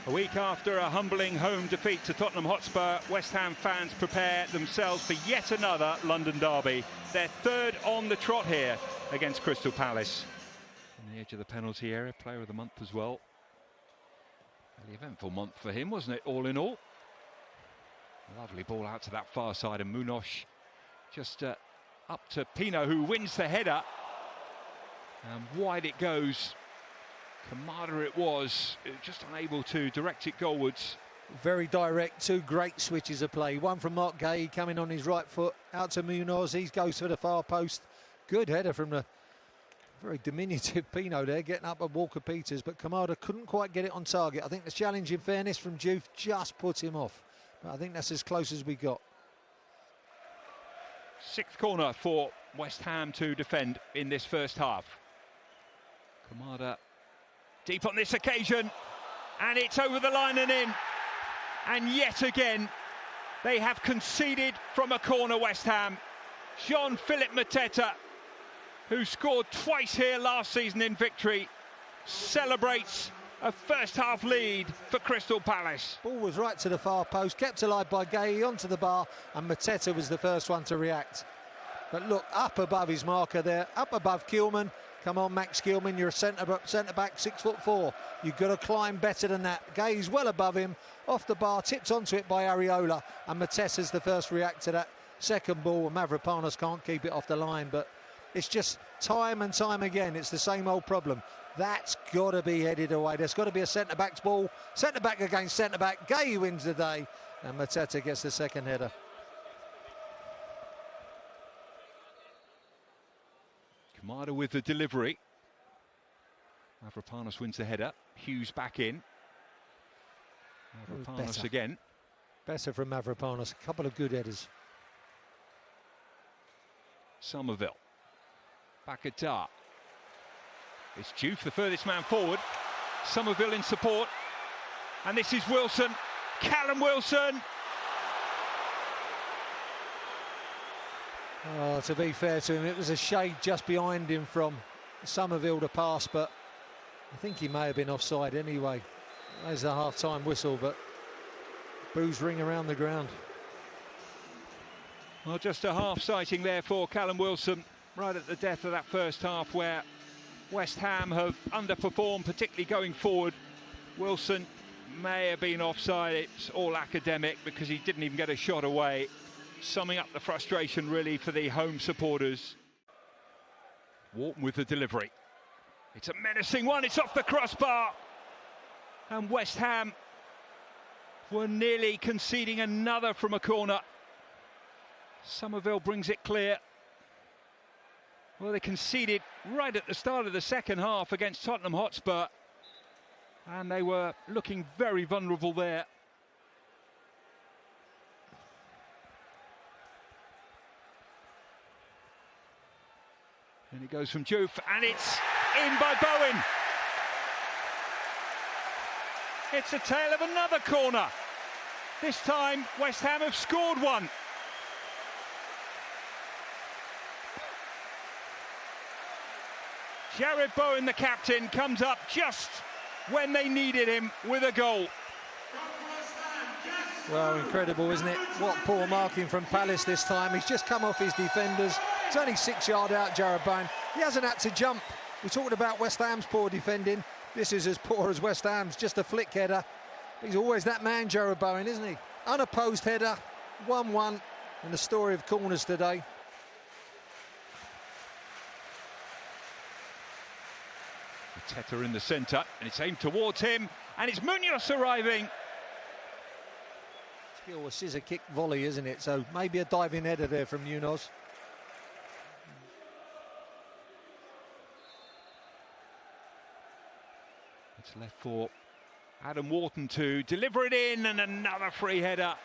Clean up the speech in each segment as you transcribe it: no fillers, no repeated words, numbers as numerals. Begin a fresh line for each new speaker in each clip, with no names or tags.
A week after a humbling home defeat to Tottenham Hotspur, West Ham fans prepare themselves for yet another London derby. Their third on the trot here against Crystal Palace. On the edge of the penalty area, player of the month as well. An eventful month for him, wasn't it, all in all? Lovely ball out to that far side, and Munoz just up to Pino, who wins the header. And wide it goes. Kamada it was, just unable to direct it goalwards.
Very direct, two great switches of play. One from Mark Gay coming on his right foot, out to Munoz. He goes for the far post. Good header from the very diminutive Pino there, getting up at Walker-Peters, but Kamada couldn't quite get it on target. I think the challenge, in fairness, from Juve just put him off. But I think that's as close as we got.
Sixth corner for West Ham to defend in this first half. Kamada deep on this occasion, and it's over the line and in. And yet again, they have conceded from a corner, West Ham. Jean-Philippe Mateta, who scored twice here last season in victory, celebrates a first-half lead for Crystal Palace.
Ball was right to the far post, kept alive by Gay, onto the bar, and Mateta was the first one to react. But look, up above his marker there, up above Kilman. Come on, Max Kilman, you're a centre-back, 6'4". You've got to climb better than that. Gay's well above him, off the bar, tipped onto it by Areola, and Mateta's the first react to that second ball. Mavropanos can't keep it off the line, but it's just time and time again, it's the same old problem. That's got to be headed away. There's got to be a centre-back's ball. Centre-back against centre-back. Gay wins the day, and Mateta gets the second header.
Kamada with the delivery. Mavropanos wins the header. Hughes back in. Mavropanos again.
Better from Mavropanos. A couple of good headers.
Somerville. Back at Dart. It's Juve, the furthest man forward. Somerville in support. And this is Wilson. Callum Wilson.
Oh, to be fair to him, it was a shade just behind him from Somerville to pass, but I think he may have been offside anyway. There's the half-time whistle, but boos ring around the ground.
Well, just a half sighting there for Callum Wilson, right at the death of that first half, where West Ham have underperformed, particularly going forward. Wilson may have been offside. It's all academic because he didn't even get a shot away. Summing up the frustration really for the home supporters. Wharton with the delivery. It's a menacing one, it's off the crossbar. And West Ham were nearly conceding another from a corner. Somerville brings it clear. Well, they conceded right at the start of the second half against Tottenham Hotspur, and they were looking very vulnerable there. And it goes from Juve, and it's in by Bowen. It's a tale of another corner. This time, West Ham have scored one. Jared Bowen, the captain, comes up just when they needed him with a goal.
Well, incredible, isn't it? What poor marking from Palace this time. He's just come off his defenders. It's only 6 yards out, Jared Bowen. He hasn't had to jump. We talked about West Ham's poor defending. This is as poor as West Ham's, just a flick header. He's always that man, Jared Bowen, isn't he? Unopposed header, 1-1, and the story of corners today.
Mateta in the centre, and it's aimed towards him, and it's Munoz arriving.
Still a scissor kick volley, isn't it? So maybe a diving header there from Munoz.
It's left for Adam Wharton to deliver it in, and another free header.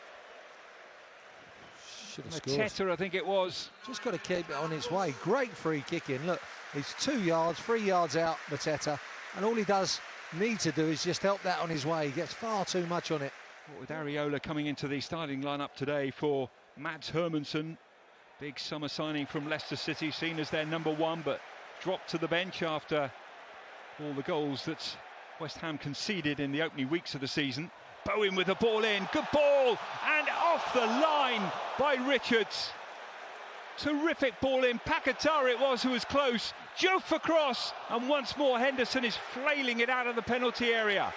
Mateta, I think it was.
Just got to keep it on its way. Great free kick in. Look, he's 2 yards, 3 yards out, Mateta, and all he does need to do is just help that on his way. He gets far too much on it.
With Areola coming into the starting lineup today for Mads Hermansen, big summer signing from Leicester City, seen as their #1, but dropped to the bench after all the goals that West Ham conceded in the opening weeks of the season. Bowen with the ball in, good ball, and off the line by Richards. Terrific ball in. Pakatara it was who was close. Joe for cross, and once more Henderson is flailing it out of the penalty area.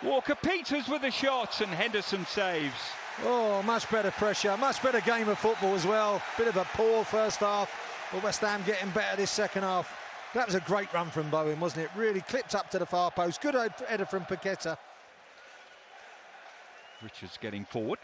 Walker-Peters with the shots, and Henderson saves.
Oh, much better pressure, much better game of football as well. Bit of a poor first half, but West Ham getting better this second half. That was a great run from Bowen, wasn't it? Really clipped up to the far post. Good header from Paqueta.
Richards getting forward.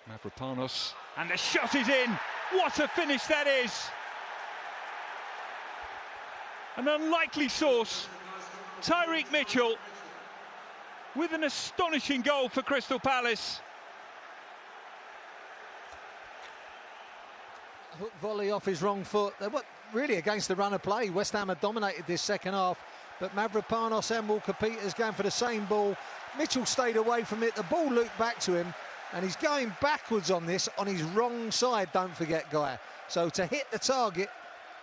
Mavropanos, and the shot is in. What a finish that is! An unlikely source, Tyreek Mitchell, with an astonishing goal for Crystal Palace.
Hook volley off his wrong foot. They were really against the run of play. West Ham had dominated this second half, but Mavropanos and Walker-Peters going for the same ball. Mitchell stayed away from it. The ball looped back to him, and he's going backwards on this, on his wrong side, don't forget, Guy. So to hit the target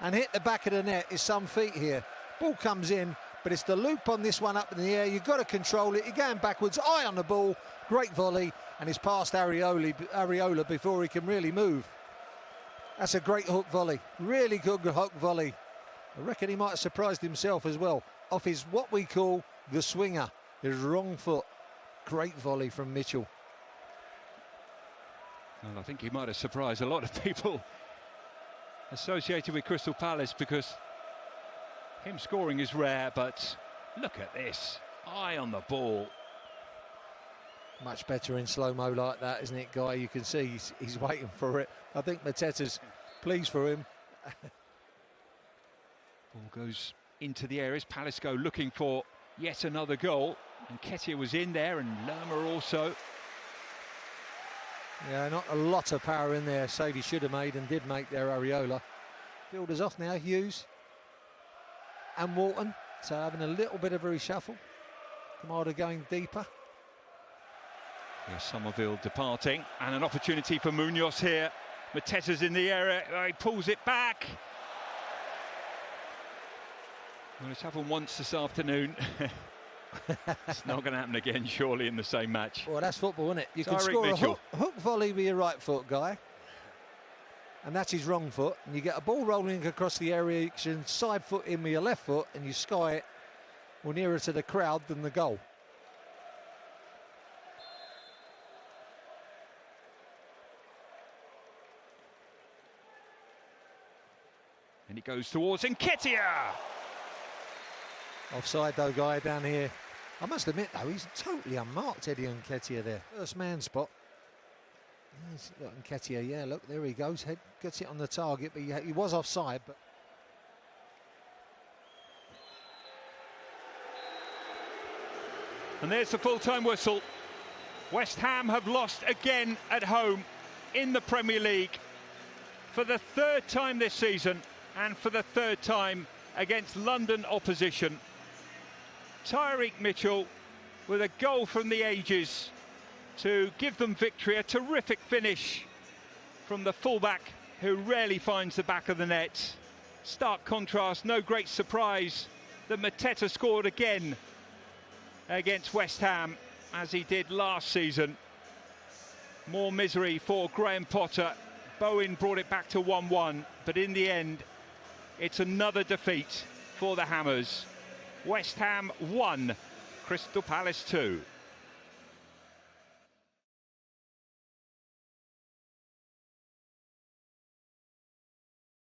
and hit the back of the net is some feat here. Ball comes in, but it's the loop on this one up in the air. You've got to control it. You're going backwards, eye on the ball. Great volley, and it's past Areola before he can really move. That's a great hook volley. Really good hook volley. I reckon he might have surprised himself as well. Off his, what we call, the swinger. His wrong foot. Great volley from Mitchell.
Well, I think he might have surprised a lot of people associated with Crystal Palace, because him scoring is rare, but look at this. Eye on the ball.
Much better in slow-mo like that, isn't it, Guy? You can see he's waiting for it. I think Mateta's pleased for him.
Ball goes into the areas. Palace go looking for yet another goal. And Nketiah was in there, and Lerma also.
Yeah, not a lot of power in there. Save he should have made and did make there, Areola. Fielders off now, Hughes and Walton. So having a little bit of a reshuffle. Kamada going deeper.
Here's Somerville departing, and an opportunity for Munoz here. Mateta's in the area, he pulls it back. Well, it's happened once this afternoon. It's not going to happen again, surely, in the same match.
Well, that's football, isn't it? You can
Tyreek
score
Mitchell.
a hook volley with your right foot, Guy. And that's his wrong foot. And you get a ball rolling across the area, you can side foot in with your left foot, and you sky it well nearer to the crowd than the goal.
And it goes towards Nketiah.
Offside though, Guy, down here. I must admit though, he's totally unmarked, Eddie Nketiah there. First man spot. Nketiah, yeah, look, there he goes. Head gets it on the target, but he was offside. But
and there's the full-time whistle. West Ham have lost again at home in the Premier League for the third time this season, and for the third time against London opposition. Tyreek Mitchell with a goal from the ages to give them victory. A terrific finish from the fullback, who rarely finds the back of the net. Stark contrast, no great surprise that Mateta scored again against West Ham, as he did last season. More misery for Graham Potter. Bowen brought it back to 1-1, but in the end, it's another defeat for the Hammers. West Ham 1, Crystal Palace 2.